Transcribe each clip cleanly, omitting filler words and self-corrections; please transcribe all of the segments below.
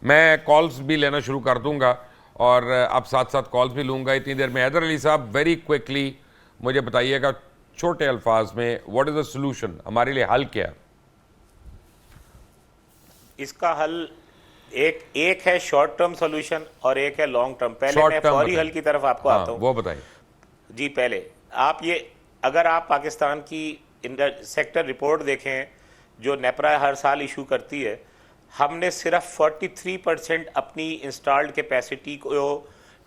मैं कॉल्स भी लेना शुरू कर दूंगा और अब साथ साथ कॉल्स भी लूंगा इतनी देर में। हैदर अली साहब, वेरी क्विकली मुझे बताइएगा छोटे अल्फाज में, व्हाट इज द सोल्यूशन, हमारे लिए हल क्या है? इसका हल एक है शॉर्ट टर्म सॉल्यूशन और एक है लॉन्ग टर्म। पहले Short मैं term फौरी बताइए। हल की तरफ आपको आता हूँ। वो बताइए जी, पहले आप ये, अगर आप पाकिस्तान की सेक्टर रिपोर्ट देखें जो नेपरा हर साल इशू करती है, हमने सिर्फ 43% अपनी इंस्टॉल्ड कैपेसिटी को,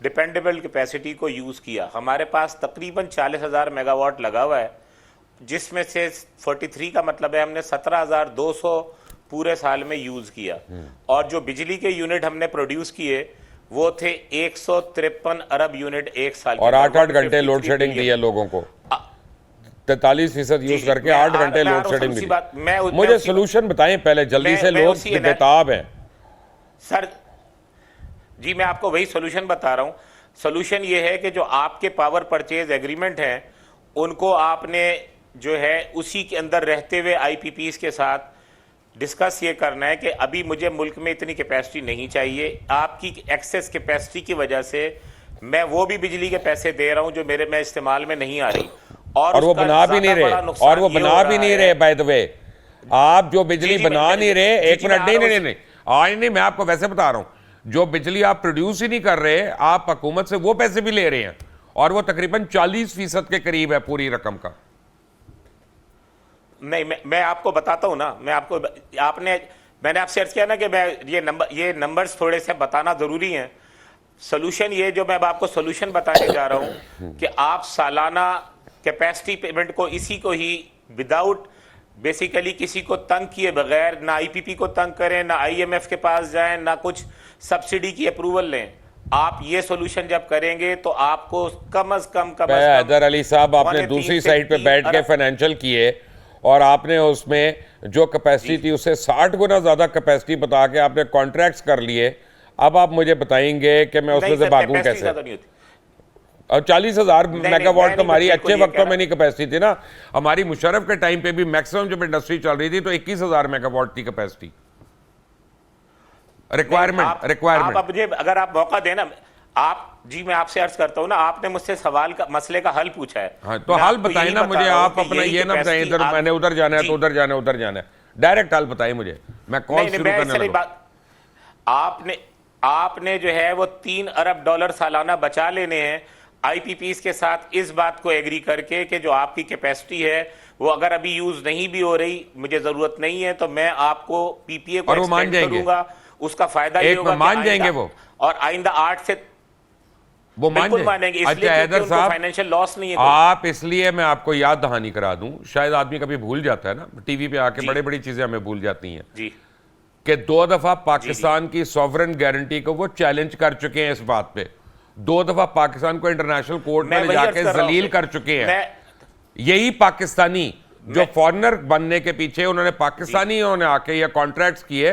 डिपेंडेबल कैपेसिटी को यूज़ किया। हमारे पास तकरीबन 40,000 मेगावाट लगा हुआ है, जिसमें से 43 का मतलब है हमने 17,200 पूरे साल में यूज़ किया। और जो बिजली के यूनिट हमने प्रोड्यूस किए वो थे 153 अरब यूनिट एक साल और के 8-8 घंटे लोड शेडिंग दी है लोगों को, 43% यूज करके 8 घंटे लोड शेडिंग दी। मुझे सोल्यूशन बताएं पहले जल्दी से, लोग बेताब हैं सर। जी, मैं आपको वही सोल्यूशन बता रहा हूं। सोल्यूशन ये है कि जो आपके पावर परचेज एग्रीमेंट हैं उनको आपने जो है उसी के अंदर रहते हुए आईपीपीज के साथ डिस्कस ये करना है कि अभी मुझे मुल्क में इतनी कैपेसिटी नहीं चाहिए, आपकी एक्सेस कैपेसिटी की वजह से मैं वो भी बिजली के पैसे दे रहा हूं जो मेरे में इस्तेमाल में नहीं आ रही, और वो बना भी नहीं रहे, और वो बना भी नहीं रहे। बाय द वे, आप जो बिजली बना नहीं रहे, एक मिनट, नहीं आज नहीं, मैं आपको वैसे बता रहा हूं, जो बिजली आप प्रोड्यूस ही नहीं कर रहे, आप हुकूमत से वो पैसे भी ले रहे हैं, और वो तकरीबन 40% के करीब है पूरी रकम का। नहीं, मैं आपको बताता हूं ना, मैं आपको, मैंने आपसे अर्ज किया ना कि मैं ये नंबर्स थोड़े से बताना जरूरी हैं। सोल्यूशन ये जो मैं अब आपको सोल्यूशन बताने जा रहा हूं कि आप सालाना कैपेसिटी पेमेंट को, इसी को ही विदाउट बेसिकली किसी को तंग किए बगैर, ना आईपीपी को तंग करें, ना आईएमएफ के पास जाएं, ना कुछ सब्सिडी की अप्रूवल लें, आप ये सोल्यूशन जब करेंगे तो आपको कम अज कम हैदर अली साहब, आपने दूसरी साइड पे बैठ के फाइनेंशियल किए और आपने उसमें जो कैपेसिटी थी उससे 60 गुना ज्यादा कैपेसिटी बता के आपने कॉन्ट्रैक्ट्स कर लिए। अब आप मुझे बताएंगे कि मैं उसमें से भागूं कैसे? और 40,000 मेगावाट तो हमारी अच्छे वक्तों में नहीं कैपेसिटी थी ना। हमारी मुशर्रफ के टाइम पे भी मैक्सिमम जब इंडस्ट्री चल रही थी तो 21,000 मेगावाट थी कैपेसिटी रिक्वायरमेंट। आप मुझे अगर आप मौका देना, आप जी, मैं आपसे अर्ज करता हूं ना, आपने मुझसे सवाल का, मसले का हल पूछा है। हाँ, तो हल बताइए ना मुझे, आप अपना ये ना बताइए इधर मैंने उधर जाना है तो उधर जाना है उधर जाना है, डायरेक्ट हल बताइए मुझे, मैं कॉल शुरू करने लगा। आपने जो है वो 3 अरब डॉलर सालाना बचा लेने हैं आईपीपीज के साथ, इस बात को एग्री करके कि जो आपकी कैपेसिटी है वो अगर अभी यूज नहीं भी हो रही, मुझे जरूरत नहीं है, तो मैं आपको पीपीए को एक्सटेंड करूंगा। उसका फायदा ये होगा मान जाएंगे वो, और आइंदा 8 से वो मानेंगे। अच्छा हैदर साहब, फाइनेंशियल लॉस नहीं है आप, इसलिए मैं आपको याद दहानी करा दूं, शायद आदमी कभी भूल जाता है ना, टीवी पे आके बड़ी बड़ी चीजें हमें भूल जाती हैं जी, कि 2 दफा पाकिस्तान की सॉवरेन गारंटी को वो चैलेंज कर चुके हैं इस बात पे, 2 दफा पाकिस्तान को इंटरनेशनल कोर्ट में ले जाके जलील कर चुके हैं। यही पाकिस्तानी जो फॉरेनर बनने के पीछे उन्होंने पाकिस्तानी उन्होंने आके ये कॉन्ट्रैक्ट्स किए,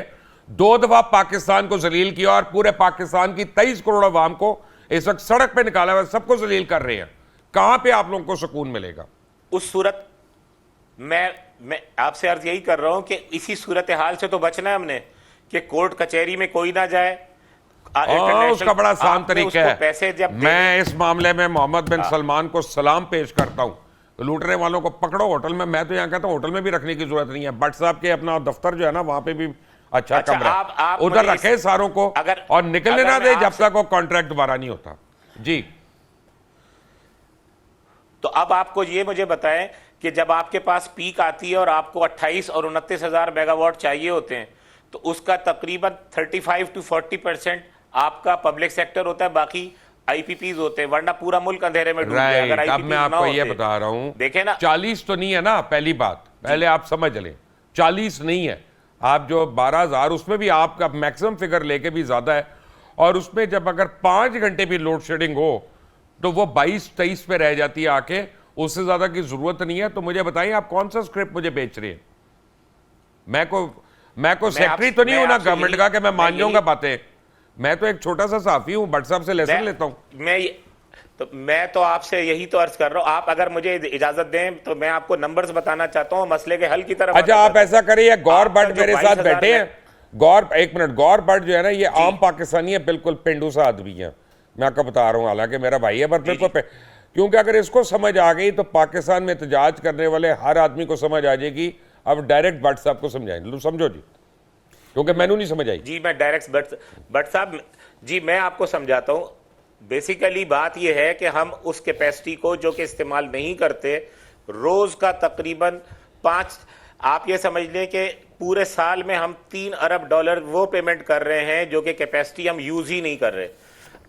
2 दफा पाकिस्तान को जलील किया और पूरे पाकिस्तान की 23 करोड़ अवाम को इस वक्त सड़क पे निकाला हुआ, सबको जलील कर रहे हैं। कहां पे आप लोगों को सुकून मिलेगा? उस सूरत मैं आपसे अर्ज यही कर रहा हूं कि इसी सूरत हाल से तो बचना है हमने, कि कोर्ट कचहरी में कोई ना जाए। उसका बड़ा आसान तरीका है। पैसे जब मैं इस मामले में मोहम्मद बिन सलमान को सलाम पेश करता हूं। लूटने वालों को पकड़ो होटल में, मैं तो यहां कहता हूं होटल में भी रखने की जरूरत नहीं है, भट्ट साहब के अपना दफ्तर जो है ना वहां पे भी अच्छा कमरा उधर रखे सारों को, और निकलने ना दे जब तक वो कॉन्ट्रैक्ट दोबारा नहीं होता। जी, तो अब आपको ये मुझे बताएं कि जब आपके पास पीक आती है और आपको 28 और 29,000 मेगावाट चाहिए होते हैं, तो उसका तकरीबन 35 to 40% आपका पब्लिक सेक्टर होता है, बाकी आईपीपीज होते हैं, वरना पूरा मुल्क अंधेरे में डूब गया। अगर अब मैं आपको ये बता रहा हूं, देखें ना, 40 तो नहीं है ना, पहली बात पहले आप समझ लें, 40 नहीं है। आप जो 12,000, उसमें भी आपका मैक्सिमम फिगर लेके भी ज्यादा है, और उसमें जब अगर 5 घंटे भी लोड शेडिंग हो तो वो 22-23 पे रह जाती है आके, उससे ज्यादा की जरूरत नहीं है। तो मुझे बताइए आप कौन सा स्क्रिप्ट मुझे बेच रहे हैं? मैं को सेक्रेटरी तो नहीं हूं ना गवर्नमेंट का कि मैं मान जाऊंगा बातें। मैं तो एक छोटा सा साफी हूं, भट्ट साहब से लेसन लेता हूं। मैं तो आपसे यही तो अर्ज कर रहा हूं, आप अगर मुझे इजाजत दें तो मैं आपको नंबर्स बताना चाहता हूं मसले के हल की तरफ। अच्छा, आप ऐसा करिए, गौर भट्ट मेरे साथ बैठे हैं, गौर, एक मिनट, गौर भट्ट जो है ना, ये आम पाकिस्तानी है, बिल्कुल पेंडू सा आदमी है, मैं आपको बता रहा हूँ, हालांकि मेरा भाई है, पर मेरे को क्योंकि अगर इसको समझ आ गई तो पाकिस्तान में एहतजाज करने वाले हर आदमी को समझ आ जाएगी। अब डायरेक्ट भट्ट साहब को समझाएंगे, लो समझो जी, क्योंकि मैंने नहीं समझ आई। जी मैं डायरेक्ट भट्ट साहब जी मैं आपको समझाता हूँ। बेसिकली बात यह है कि हम उस कैपेसिटी को जो कि इस्तेमाल नहीं करते, रोज का तकरीबन 5, आप ये समझ लें कि पूरे साल में हम $3 अरब वो पेमेंट कर रहे हैं जो कि कैपेसिटी हम यूज ही नहीं कर रहे।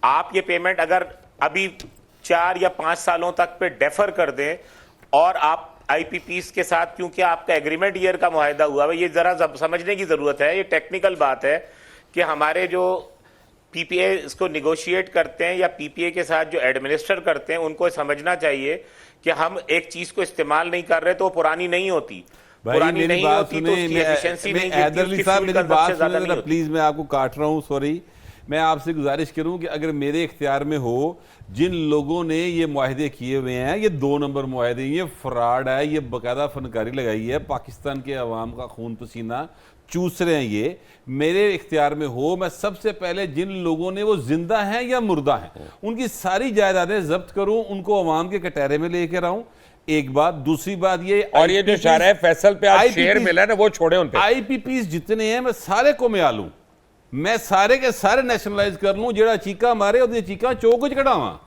आप ये पेमेंट अगर अभी 4 या 5 सालों तक पे डेफर कर दें और आप आईपीपीस के साथ, क्योंकि आपका एग्रीमेंट ईयर का मुआहदा हुआ है, ये जरा समझने की जरूरत है, ये टेक्निकल बात है कि हमारे जो पीपीए इसको निगोशिएट करते हैं या पीपीए के साथ जो एडमिनिस्टर करते हैं उनको समझना चाहिए कि हम एक चीज को इस्तेमाल नहीं कर रहे तो वो पुरानी नहीं होती। पुरानी नहीं होती तो उसकी एफिशिएंसी नहीं गिरती, उसकी फ्यूल कंजम्पशन ज्यादा नहीं होती। प्लीज मैं आपको काट रहा हूं, सॉरी। मैं आपसे गुजारिश करूं कि अगर मेरे इख्तियार में हो, जिन लोगों ने ये मुआहदे किए हुए हैं, ये 2 नंबर मुआहदे, ये फ्रॉड है, ये बाकायदा फनकारी लगाई है, पाकिस्तान के अवाम का खून पसीना चूस रहे हैं, ये मेरे इख्तियार में हो, मैं सबसे पहले जिन लोगों ने वो जिंदा हैं या मुर्दा हैं उनकी सारी जायदादें जब्त करूं, उनको अवाम के कटहरे में लेकर आऊं। एक बात, दूसरी बात ये, और ये जो शारा फैसल पे आज शेयर मिला ना, वो छोड़े उन पे। आईपीपीस जितने हैं मैं सारे को मैं लूं, मैं सारे के सारे नेशनलाइज कर लूं, जेड़ा चीका मारे और चीका चौक च कढ़ावा।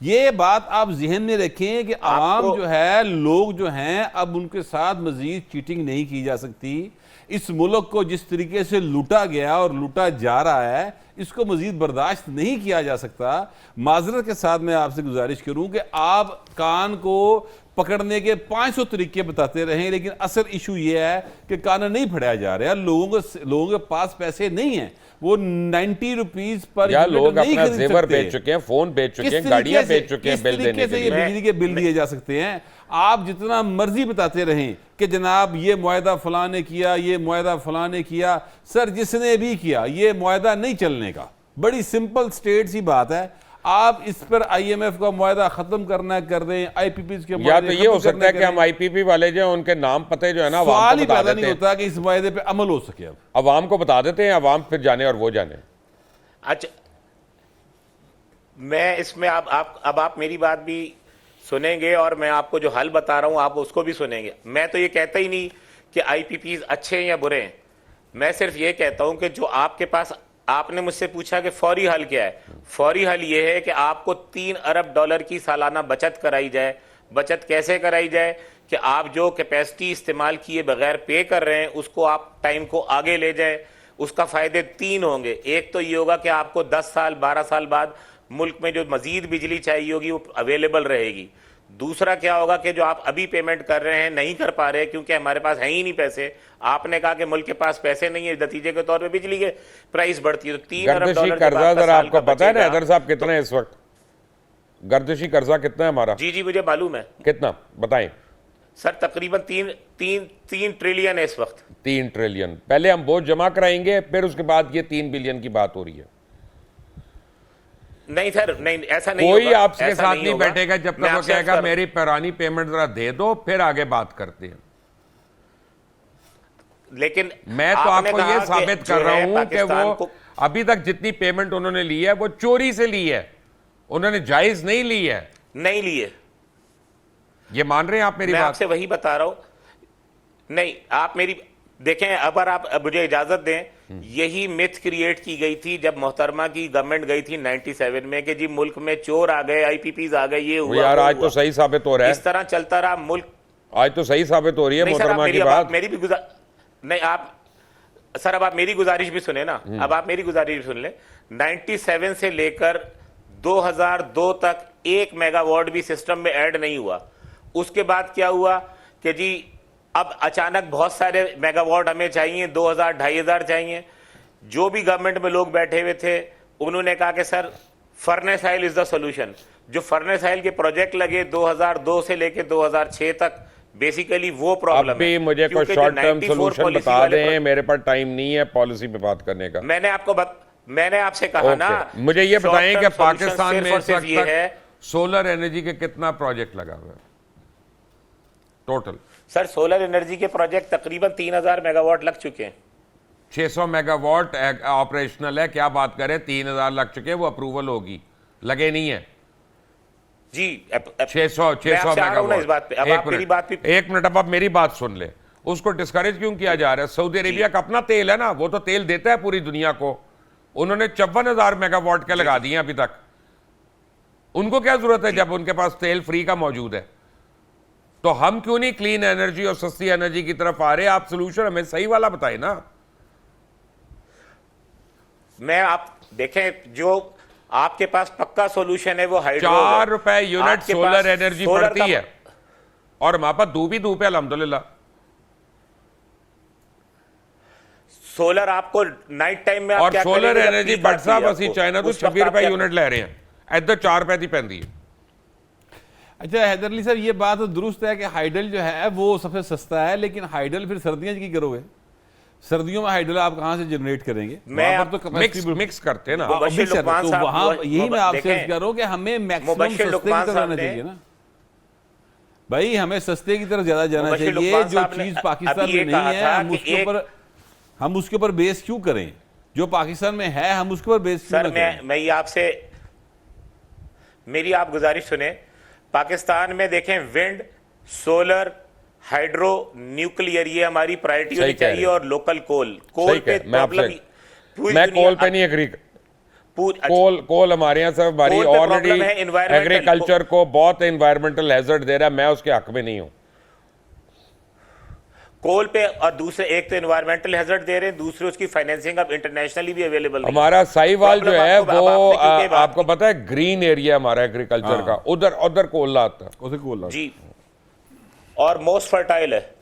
ये बात आप जहन में रखें कि आवाम जो है, लोग जो हैं, अब उनके साथ मजीद चीटिंग नहीं की जा सकती। इस मुल्क को जिस तरीके से लूटा गया और लूटा जा रहा है, इसको मजीद बर्दाश्त नहीं किया जा सकता। माजरत के साथ मैं आपसे गुजारिश करूं कि आप कान को पकड़ने के 500 तरीके बताते रहें, लेकिन असल इशू ये है कि कान नहीं फड़ाया जा रहा है। लोगों के पास पैसे नहीं है, वो 90 रुपीज पर यार लोग अपना जेवर बेच चुके हैं, फोन बेच चुके हैं, गाड़ियां बेच चुके हैं, बिल देने के लिए। बिजली के बिल दिए जा सकते हैं। आप जितना मर्जी बताते रहें कि जनाब ये मुआहदा फलां ने किया, ये मुआहदा फलां ने किया, सर जिसने भी किया ये मुआहदा नहीं चलने का। बड़ी सिंपल स्टेट सी बात है। आप इस पर आईएमएफ का मुआहदा खत्म करना कर दें, आईपीपीस के या तो ये हो सकता है कि हम आईपीपी वाले जो हैं उनके नाम पते जो है ना, सवाल ही पैदा नहीं होता कि इस मुआहदे पे अमल हो सके। अब अवाम को बता देते हैं, अवाम फिर जाने और वो जाने। अच्छा, मैं इसमें आप मेरी बात भी सुनेंगे और मैं आपको जो हल बता रहा हूं आप उसको भी सुनेंगे। मैं तो ये कहता ही नहीं कि आईपीपीस अच्छे हैं या बुरे हैं, मैं सिर्फ ये कहता हूं कि जो आपके पास, आपने मुझसे पूछा कि फौरी हल क्या है। फौरी हल ये है कि आपको $3 अरब की सालाना बचत कराई जाए। बचत कैसे कराई जाए कि आप जो कैपेसिटी इस्तेमाल किए बगैर पे कर रहे हैं उसको आप टाइम को आगे ले जाएं। उसका फायदे 3 होंगे। एक तो ये होगा कि आपको 10 साल 12 साल बाद मुल्क में जो मजीद बिजली चाहिए होगी वो अवेलेबल रहेगी। दूसरा क्या होगा कि जो आप अभी पेमेंट कर रहे हैं नहीं कर पा रहे क्योंकि हमारे पास है ही नहीं पैसे। आपने कहा कि मुल्क के पास पैसे नहीं है, नतीजे के तौर पे बिजली के प्राइस बढ़ती है। तो $3 अरब कर्जा जरा आपको पता है ना अगर साहब कितना है इस वक्त? गर्दिशी कर्जा कितना है हमारा? जी मुझे मालूम है। कितना बताएं सर? तकरीबन 3 ट्रिलियन है इस वक्त। 3 ट्रिलियन। पहले हम बोझ जमा कराएंगे, फिर उसके बाद ये 3 बिलियन की बात हो रही है। नहीं सर, नहीं, ऐसा नहीं कोई होगा, आपके साथ नहीं बैठेगा जब तक वो कहेगा मेरी पुरानी पेमेंट जरा दे दो, फिर आगे बात करते हैं। लेकिन मैं तो आपको ये साबित कर रहा हूं कि वो अभी तक जितनी पेमेंट उन्होंने ली है वो चोरी से ली है, उन्होंने जायज नहीं ली है। नहीं ली है, ये मान रहे हैं आप मेरी बात? मैं आपसे वही बता रहा हूं। नहीं, आप मेरी देखें, अगर आप मुझे इजाजत दें, यही मिथ क्रिएट की गई थी जब मोहतरमा की गवर्नमेंट गई थी 97 में कि जी मुल्क में चोर आ गए, आईपीपीज आ गए, ये हुआ। यार आज तो सही साबित हो रहा है, इस तरह चलता रहा मुल्क। आज तो सही साबित हो रही है मोहतरमा की बात। मेरी भी नहीं, आप सर अब आप मेरी गुजारिश भी सुने ना, अब आप मेरी गुजारिश भी सुन लें। 97 से लेकर 2002 तक 1 मेगावाट भी सिस्टम में ऐड नहीं हुआ। उसके बाद क्या हुआ कि जी अब अचानक बहुत सारे मेगावाट हमें चाहिए, 2000 2500 चाहिए। जो भी गवर्नमेंट में लोग बैठे हुए थे उन्होंने कहा कि sir furnace oil is the solution. जो फर्नेस ऑयल के प्रोजेक्ट लगे 2002 से लेकर 2006 तक, बेसिकली वो प्रॉब्लम है। मुझे कोई शॉर्ट टर्म सॉल्यूशन बता दें, मेरे पास टाइम नहीं है पॉलिसी पे बात करने का। मैंने आपसे कहा ना, मुझे ये बताएं कि पाकिस्तान में इस वक्त तक सोलर एनर्जी के कितना प्रोजेक्ट लगा हुआ है टोटल? सर सोलर एनर्जी के प्रोजेक्ट तकरीबन 3000 मेगावाट लग चुके हैं। 600 मेगावाट ऑपरेशनल है, क्या बात करें, 3000 लग चुके, वो अप्रूवल होगी, लगे नहीं है जी 600 इस बात पे। अब आप मेरी बात पे एक मिनट, अब आप मेरी बात सुन ले। उसको डिस्करेज क्यों किया जा रहा है? सऊदी अरेबिया का अपना तेल है ना, वो तो तेल देता है पूरी दुनिया को। उन्होंने 54,000 मेगावाट के लगा दिए अभी तक। उनको क्या जरूरत है जब उनके पास तेल फ्री का मौजूद है? तो हम क्यों नहीं क्लीन एनर्जी और सस्ती एनर्जी की तरफ आ रहे? आप सोल्यूशन हमें सही वाला बताए ना। मैं आप देखें, जो आपके पास पक्का सॉल्यूशन है वो हाइड्रो। 4 रुपए यूनिट आपके सोलर पास एनर्जी सोलर पड़ती का- है, और हमारे पास धूप ही धूप है अल्हम्दुलिल्लाह। सोलर आपको नाइट टाइम में आप और क्या सोलर करेंगे जब एनर्जी पीक बट आती साहब है असि आपको, चाइना तो उस वक्त 26 आप रुपए क्या- यूनिट ले रहे हैं, इधर 4 रुपए की पैंदी है। अच्छा हैदर अली साहब, ये बात तो दुरुस्त है कि हाइडल जो है वो सबसे सस्ता है, लेकिन हाइडल फिर सर्दियां की करोगे? सर्दियों में हाइडल आप कहां से जनरेट करेंगे? मैं वहां पर तो मिक्स capacity- मिक्स करते हैं ना। मुबश्शिर Obviously, लुकमान तो साहब, वहां यही मैं आपसे देखें, अर्ज कर रहा हूं कि हमें मैक्सिमम मुबश्शिर सस्ते की लुकमान तरफ साहब जाना ने- चाहिए ना भाई, हमें सस्ते की तरफ ज्यादा जाना मुबश्शिर चाहिए। लुकमान जो साहब ने चीज पाकिस्तान अभी ये में कहा नहीं है था हम कि उसके ऊपर हम उसके ऊपर बेस क्यों करें? जो पाकिस्तान में है हम उसके ऊपर बेस क्यों सर ना करें? मैं ये आपसे, मेरी आप गुजारिश सुने। पाकिस्तान में देखें, विंड, सोलर, हाइड्रो, न्यूक्लियर, ये हमारी प्रायोरिटी सही होनी कह रहे चाहिए। हैं। और लोकल कोल सही पे कह- मैं आपसे- प्रॉब्लम, मैं कोल पे नहीं एग्री। कोल हमारे यहाँ सर हमारी कोल पे ऑलरेडी प्रॉब्लम है environmental। एग्रीकल्चर को बहुत एनवायरमेंटल हैजर्ड दे रहा है, मैं उसके हक में नहीं हूँ। कोल पे, और दूसरे एक तो एनवायरमेंटल हैजर्ड दे रहे हैं, दूसरे उसकी फाइनेंसिंग अब इंटरनेशनली भी अवेलेबल नहीं। हमारा साहिवाल जो Problem है आपको- वो अब आपने क्योंकि बात आपको पता है ग्रीन एरिया हमारा एग्रीकल्चर का, उधर उधर कोल आता है। उसे कोल जी, और मोस्ट फर्टाइल है।